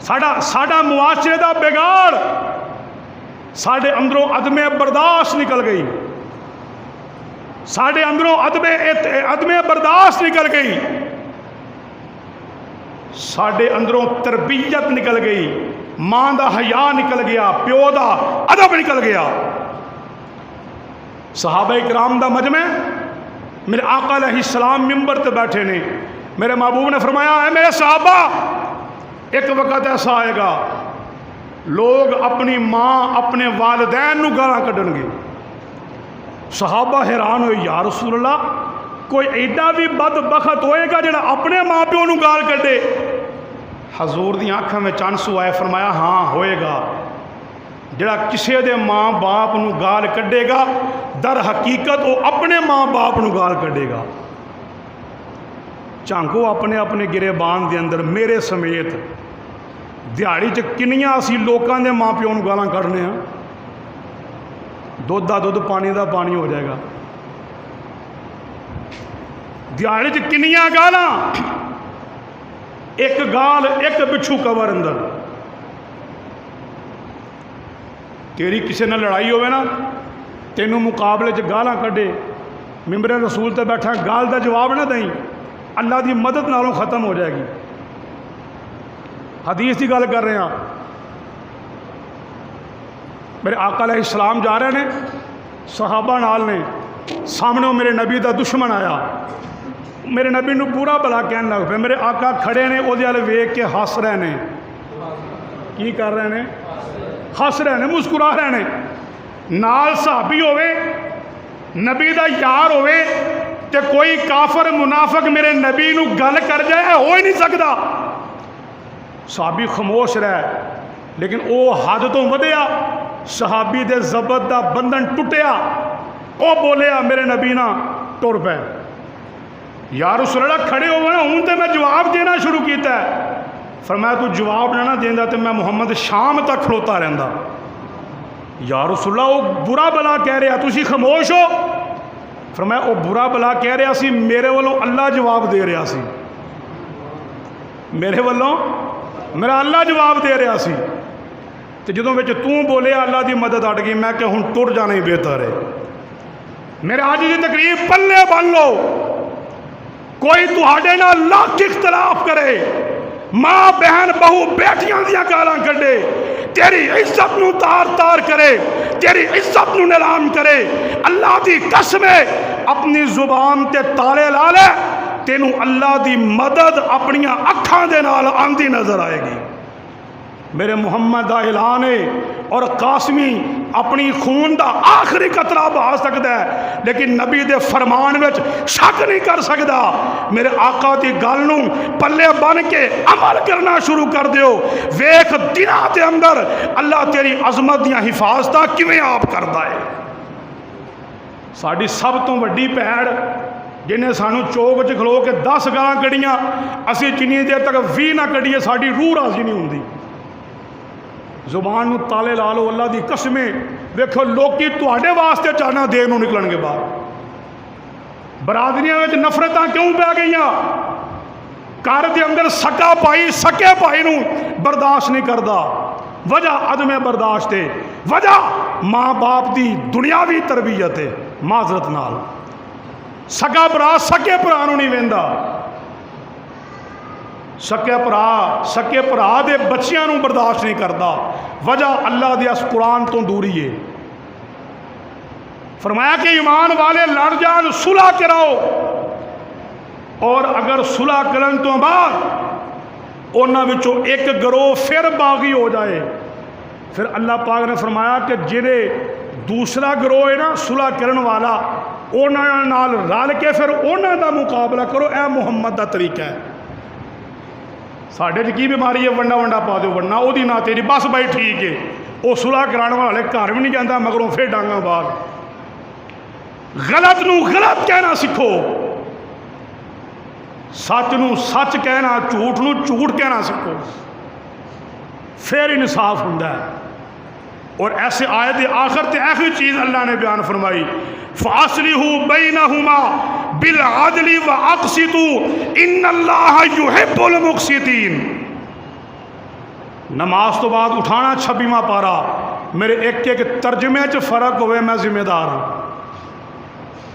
ساڈا معاشرے دا بگاڑ، ساڈے اندروں عدم برداشت نکل گئی، ساڈے اندروں عدم برداشت نکل گئی، ساڈے اندروں تربیت نکل گئی، ماں دا حیا نکل گیا، پیو دا ادب نکل گیا۔ صحابہ کرام دا مجمع، میرے آقا علیہ السلام منبر تے بیٹھے نے، میرے محبوب نے فرمایا اے میرے صحابہ ایک وقت ایسا آئے گا لوگ اپنی ماں اپنے والدین نو گالاں کڈن گے۔ صحابہ حیران ہوئے، یا رسول اللہ کوئی ایڈا بھی بدبخت ہوئے گا جڑا اپنے ماں پیو نو گال کڈے؟ حضور دی آنکھاں میں چانسو آئے، فرمایا ہاں ہوئے گا، جڑا کسے دے ماں باپ نو گال کڈے گا در حقیقت وہ اپنے ماں باپ نو گال کڈے گا۔ جھانکو اپنے اپنے گریبان دے اندر، میرے سمیت دیہڑی چ کنیاں اسی لوکاں دے ماں پیو نو گالاں کڈنے ہاں، دودھ دا دودھ پانی دا پانی ہو جائے گا۔ دیہڑی چ کنیاں گالاں، ایک گال ایک بچھو کور اندر۔ تیری کسی نہ لڑائی ہوئے نا، تینوں مقابلے چ گالاں کڈے، ممبر رسول تے بیٹھا گال دا جواب نہ دیں، اللہ دی مدد نالوں ختم ہو جائے گی۔ حدیث کی گل کر رہے ہیں، میرے آقا علیہ السلام جا رہے ہیں، صحابہ نال نے، سامنے میرے نبی دا دشمن آیا، میرے نبی نو پورا بلا کہنے لگ پہ، میرے آقا کھڑے نے وہ والے ویکھ کے ہس رہے ہیں، کی کر رہے ہیں؟ ہس رہے ہیں، مسکرا رہے ہیں۔ نال صحابی ہوئے، نبی دا یار ہوئے تے کوئی کافر منافق میرے نبی نو گل کر جائے، ہو ہی نہیں سکتا۔ صحابی خاموش رہے، لیکن او حد تو ودیا، صحابی دے ضبط دا بندھن ٹوٹیا، او بولیا میرے نبی نا ٹر پے۔ یا رسول اللہ کھڑے ہوئے نا، ہوں تے میں جواب دینا شروع کیتا ہے۔ فرمایا تو جواب نہ دیندا تے میں محمد شام تک کھلوتا رہندا۔ یا رسول اللہ وہ برا بلا کہہ رہا، تسی خاموش ہو؟ فرمایا وہ برا بلا کہہ رہا سی، میرے والوں اللہ جواب دے رہا سی، میرے والوں میرا اللہ جواب دے رہا سی، تو جدوں وچ تو بولے اللہ دی مدد اٹ گئی، میں کہ ہن ٹر جانا ہی بہتر ہے۔ میرے آج دی تقریب پلے بن لو، کوئی تہاڈے نال لاکھ اختلاف کرے، ماں بہن بہو بیٹیاں دیاں گالاں کڈے، تیری عزت نو تار تار کرے، تیری عزت نو نیلام کرے، اللہ دی قسم ہے اپنی زبان تے تالے لا لے، تینوں اللہ دی مدد اپنی اکھاں دے نال آندی نظر آئے گی۔ میرے محمد دا اعلان ہے، اور قاسمی اپنی خون دا آخری قطرہ بہا سکتا ہے، لیکن نبی دے فرمان وچ شک نہیں کر سکتا۔ میرے آقا دی گل نو پلے بن کے عمل کرنا شروع کر دیو، ویکھ دناں دے اندر اللہ تیری عظمت دیاں حفاظتاں کیویں آپ کردا ہے۔ ساڈی سب تو وڈی بھیڑ جنہیں سانو چوک چ کھلو کے 10 گالاں کڑیاں، اسی جنی دیر تک 20 نہ کڈیے ساڈی روح راضی نہیں ہوندی۔ زبان نو تالے لا لو، اللہ دی قسمیں دیکھو لوکی تواڈے واسطے جانا دین نو نکلن گے باہر۔ برادریاں وچ نفرتاں کیوں پہ گئیاں؟ گھر دے اندر سکا پائی سکے پائی نو برداشت نہیں کردا، وجہ عدم برداشت ہے، وجہ ماں باپ دی دنیاوی تربیت ہے۔ معذرت نال سکا برا سکے برا نو نہیں ویندا، سکے برا دے بچیاں نو برداشت نہیں کردا، وجہ اللہ دے اس قرآن تو دوری ہے۔ فرمایا کہ ایمان والے لڑ جان صلح کراؤ، اور اگر صلح کرن تو بعد انہاں وچوں ایک گروہ پھر باغی ہو جائے، پھر اللہ پاک نے فرمایا کہ جڑے دوسرا گروہ ہے نا صلح کرن والا، انہاں نال رل کے پھر انہاں دا مقابلہ کرو۔ اے محمد دا طریقہ ہے۔ ساڈے وچ کی بیماری ہے؟ ونڈا ونڈا پا دیو، ونڈا او دی نہ تیری، بس بھائی ٹھیک ہے۔ وہ صلح کران والے گھر بھی نہیں جاندا، مگروں پھر ڈانگاں باہر۔ غلط نو غلط کہنا سکھو، سچ نو سچ کہنا، جھوٹ نو جھوٹ کہنا سکھو، پھر انصاف ہوندا ہے۔ اور ایسے آیت آخر تے آخری چیز اللہ نے بیان فرمائی، فَأَصْلِحُوا بَيْنَهُمَا بِالْعَدْلِ وَأَقْسِطُوا إِنَّ اللَّهَ يُحِبُّ الْمُقْسِطِينَ۔ نماز تو بعد اٹھانا 26واں پارا، میرے ایک ایک ترجمے چ فرق ہوئے میں ذمہ دار ہوں۔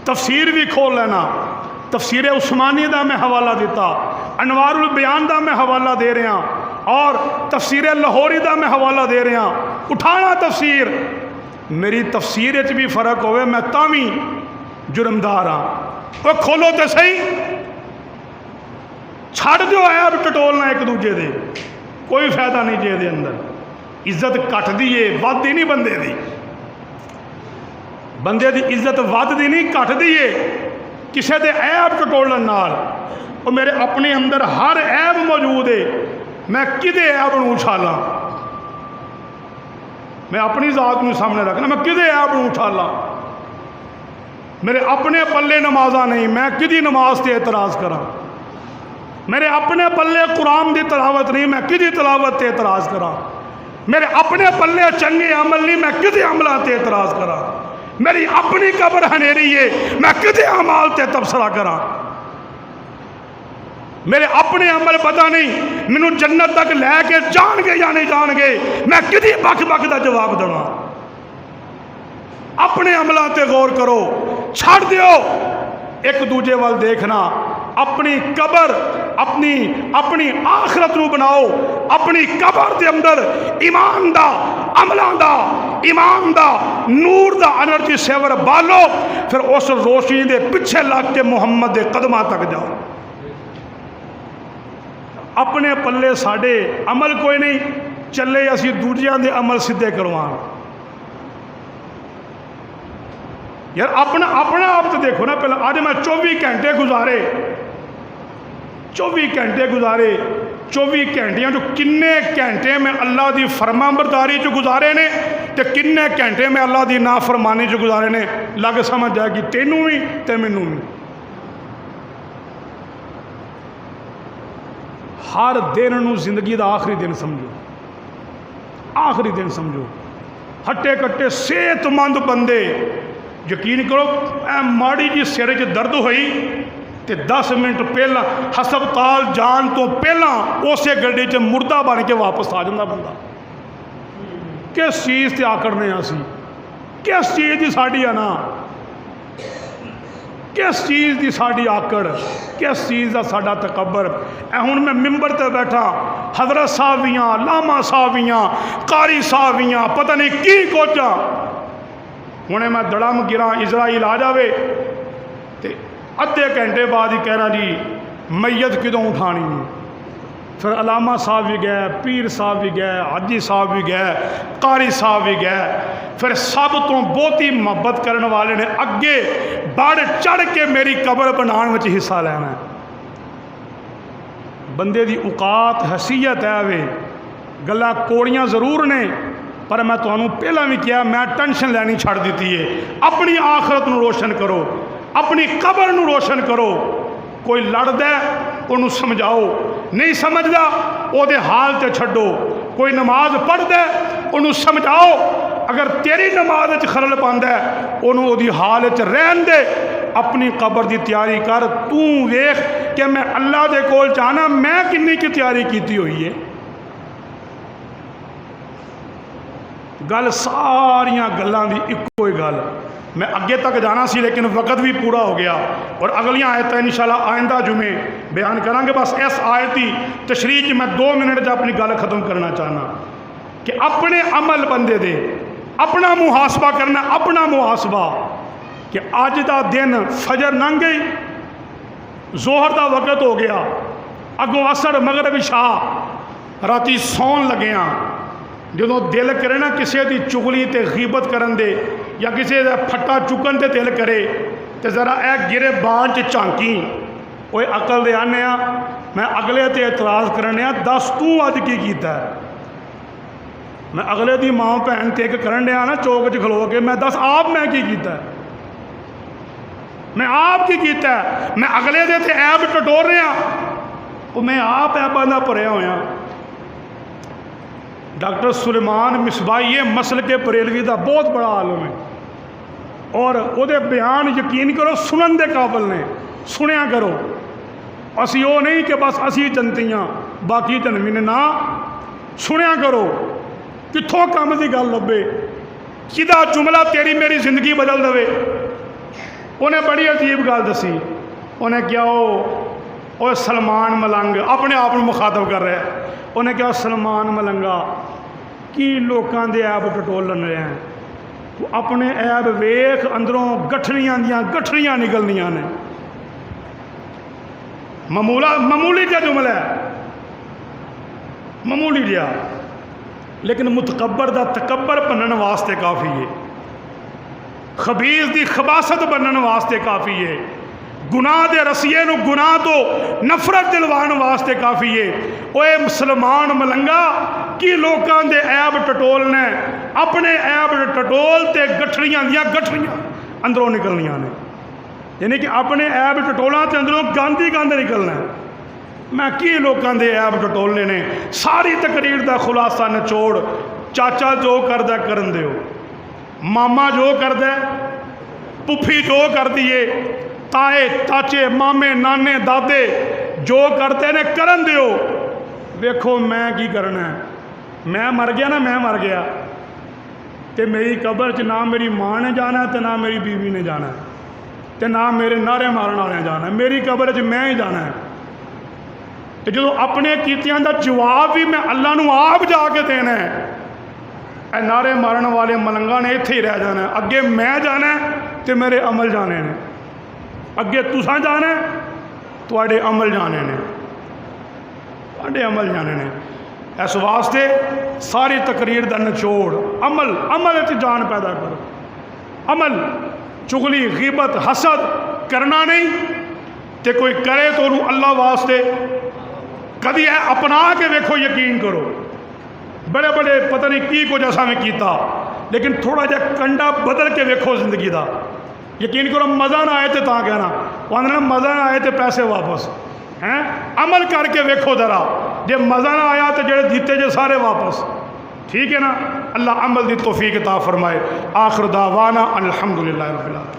تفسیر بھی کھول لینا، تفسیر عثمانی دا میں حوالہ دیتا، انوار البیان دا میں حوالہ دے رہا ہوں، اور تفسیر لاہوری دا میں حوالہ دے رہا ہوں۔ اٹھانا تفسیر، میری تفسیر اچ بھی فرق ہوئے میں تاویں جرمدار ہاں۔ وہ کھولو تے صحیح، چھڑ دیو عیب ٹٹولنا ایک دوجے دے، کوئی فائدہ نہیں جے دے اندر۔ عزت کٹ دیئے ود دی نہیں بندے دی، بندے دی عزت ود دی نہیں کٹ دیئے کسے دے عیب ٹٹولن نال۔ اور میرے اپنے اندر ہر عیب موجود ہے، میں کدے عیب نو اچھالاں؟ میں اپنی ذات نو سامنے رکھنا، میں کدے عیب نو اچھالاں؟ میرے اپنے پلے نمازاں نہیں، میں کدی نماز تے اعتراض کراں؟ میرے اپنے پلے قرآن دی تلاوت نہیں، میں کدی تلاوت تے اعتراض کراں؟ میرے اپنے پلے چنگے عمل نہیں، میں کدی عملاں تے اعتراض کراں؟ میری اپنی قبر ہنیری ہے، میں کدے اعمال تے تبصرہ کراں؟ میرے اپنے عمل پتہ نہیں مینوں جنت تک لے کے جان گے یا نہیں جان گے، میں کدی بک بک دا جواب دواں؟ اپنے عملاں تے غور کرو، چھڑ دیو ایک دوجے وال دیکھنا۔ اپنی قبر اپنی آخرت نو بناؤ، اپنی قبر دے اندر ایمان دا، عملاں دا، ایمان دا، نور دا انرجی سیور بالو، پھر اس روشنی دے پیچھے لگ کے محمد دے قدماں تک جاؤ۔ اپنے پلے ساڈے عمل کوئی نہیں، چلے اسی دوجیاں دے عمل سدھے کروان۔ یار اپنا آپ تو دیکھو نا، پہلے آج میں 24 گھنٹے گزارے 24 گھنٹیاں جو کنے گھنٹے میں اللہ دی فرما برداری جو گزارے نے، تے کنے گھنٹے میں اللہ دی نافرمانی جو گزارے نے، لگ سمجھ جائے گی تینوں بھی تے مینوں بھی۔ ہر دن نو زندگی دا آخری دن سمجھو، آخری دن سمجھو۔ ہٹے کٹے صحت مند بندے، یقین کرو اے ماڑی جی سر چ درد ہوئی تے 10 منٹ پہلا ہسپتال جان تو پہلا اسے گڈی چ مردہ بن کے واپس آ جاندہ بندہ۔ کس چیز تے آکڑنے اسی؟ کس چیز دی ساڈی انا؟ کس چیز دی ساڈی آکڑ؟ کس چیز دا ساڈا تکبر؟ اے ہن میں ممبر تے بیٹھا، حضرت صاحبیاں، علامہ صاحبیاں، قاری صاحبیاں، پتہ نہیں کی کوچا، ہنے میں دڑم گراں اسرائیل آ جاوے تے ادھے گھنٹے بعد ہی کہنا جی میت کدوں اٹھانی ہے۔ پھر علامہ صاحب بھی گئے، پیر صاحب بھی گئے، حاجی صاحب بھی گئے، قاری صاحب بھی گئے، پھر سب تو بہتی محبت کرنے والے نے اگے بڑھ چڑھ کے میری قبر بنان وچ حصہ لینا ہے۔ بندے دی اوقات حیثیت ہے وے، گلا کوڑیاں ضرور نے، پر میں تمہیں پہلا بھی کیا، میں ٹینشن لینی چھڑ دیتی ہے۔ اپنی آخرت نو روشن کرو، اپنی قبر نو روشن کرو۔ کوئی لڑ دے انہوں سمجھاؤ، نہیں سمجھدا او دے حال تے چھڈو۔ کوئی نماز پڑھ دے انہوں سمجھاؤ اگر تیری نماز وچ خلل پاندا ہے انہوں او دی حال وچ رہن دے، اپنی قبر دی تیاری کر، تو ویکھ کہ میں اللہ دے کول جانا میں کنی کی تیاری کیتی ہوئی ہے۔ گل ساریاں گلاں دی اکو ہی گل، میں اگے تک جانا سی لیکن وقت بھی پورا ہو گیا، اور اگلیاں آیتیں انشاءاللہ آئندہ جمعے بیان کریں گے۔ بس اس آیتی تشریح میں 2 منٹ جا اپنی گل ختم کرنا چاہنا کہ اپنے عمل بندے دے اپنا محاسبہ کرنا، اپنا محاسبہ کہ اج دا دن فجر لنگ گئی، ظہر دا وقت ہو گیا، اگوں عصر مغرب عشاء، راتی سون لگے ہاں، جدوں دل کرے نا کسی دی چغلی تے غیبت کرن دے یا کسی دا پھٹا چکن تے دل کرے تے ذرا اے گرے بان چ جھانکی، اوے عقل دے آنے ہاں میں اگلے تے اعتراض کرنے ہاں، دس تو اج کی کیتا ہے؟ میں اگلے دی ماں بہن تے ایک کرن ڈیا نا چوک چ کھلو کے، میں دس آپ میں کی کیتا ہے؟ میں آپ کی کیتا ہے؟ میں اگلے دے تے عیب ٹٹور رہا وہ میں آپ عیباں دا بھریا ہویا۔ ڈاکٹر سلیمان مصباحی یہ مسلک بریلوی دا بہت بڑا عالم ہے، اور وہ دے بیان یقین کرو سنن دے قابل نے، سنیا کرو، اسی وہ نہیں کہ بس اسی جنتیاں باقی جنمی نے، نہ سنیا کرو، کتھوں کام دی گل لبے، کدا جملہ تیری میری زندگی بدل دے۔ انہیں بڑی عجیب گل دسی، انہیں کیا وہ سلمان ملنگ اپنے آپ کو مخاطب کر رہے ہیں، انہیں کیا سلمان ملنگا کی لوکاں دے عیب ٹٹولن رہے ہیں، تو اپنے عیب ویکھ اندروں گٹھڑیاں دیاں گٹھڑیاں نکلنیاں نے۔ معمولی جا جملہ ہے، معمولی جا، لیکن متکبر دا تکبر بنن واسطے کافی ہے، خبیث دی خباثت بنن واسطے کافی ہے، گناہ دے رسیے نو گناہ تو نفرت دلوان واسطے کافی ہے۔ اوے مسلمان ملنگا کی لوکاں دے عیب ٹٹولنے، اپنے عیب ٹٹول تے گٹھڑیاں دیاں گٹھڑیاں اندروں نکلنیاں نے، یعنی کہ اپنے عیب ٹٹولاں تے اندروں گاندھی گاندھ نکلنا ہے۔ میں کی لوکاں دے عیب ٹٹولنے نے، ساری تقریر دا خلاصہ نچوڑ، چاچا جو کردہ کرن دیو، ماما جو کردہ پپھی جو کر دیے، تائے چاچے مامے نانے دادے جو کرتے نے کرن دیو۔ ویکھو میں کی کرنا ہے، میں مر گیا نا، میں مر گیا تے میری قبر چ نہ میری ماں نے جانا تے نہ میری بیوی نے جانا تے نہ میرے نعرے مارن والے جانا ہے، میری قبر چ میں ہی جانا ہے۔ تے جدوں اپنے کیتیاں دا جواب بھی میں اللہ نو آپ جا کے دینا ہے، اے نعرے مارن والے ملنگاں نے اتھے ہی رہ جانا ہے، اگے میں جانا ہے تے میرے عمل جانے نے، اگے تساں جانا ہے تواڈے عمل جانے نے، تواڈے عمل جانے نے۔ اس واسطے ساری تقریر دا نچوڑ عمل، عمل وچ جان پیدا کرو، عمل، چغلی غیبت حسد کرنا نہیں، تے کوئی کرے تو انہوں اللہ واسطے کدی ہے اپنا کے ویکھو، یقین کرو بڑے بڑے پتہ نہیں کی کچھ ایسا میں کیتا، لیکن تھوڑا جا کنڈا بدل کے ویکھو زندگی دا، یقین کرو مزہ نہ آئے تے تاں کہنا، وہ آندھنا مزہ نہ آئے تے پیسے واپس ہیں، عمل کر کے ویکھو ذرا، جے مزہ نہ آیا تو جڑے دیتے جے سارے واپس، ٹھیک ہے نا۔ اللہ عمل دی توفیق عطا فرمائے۔ آخر دعوانا الحمدللہ رب العالمین۔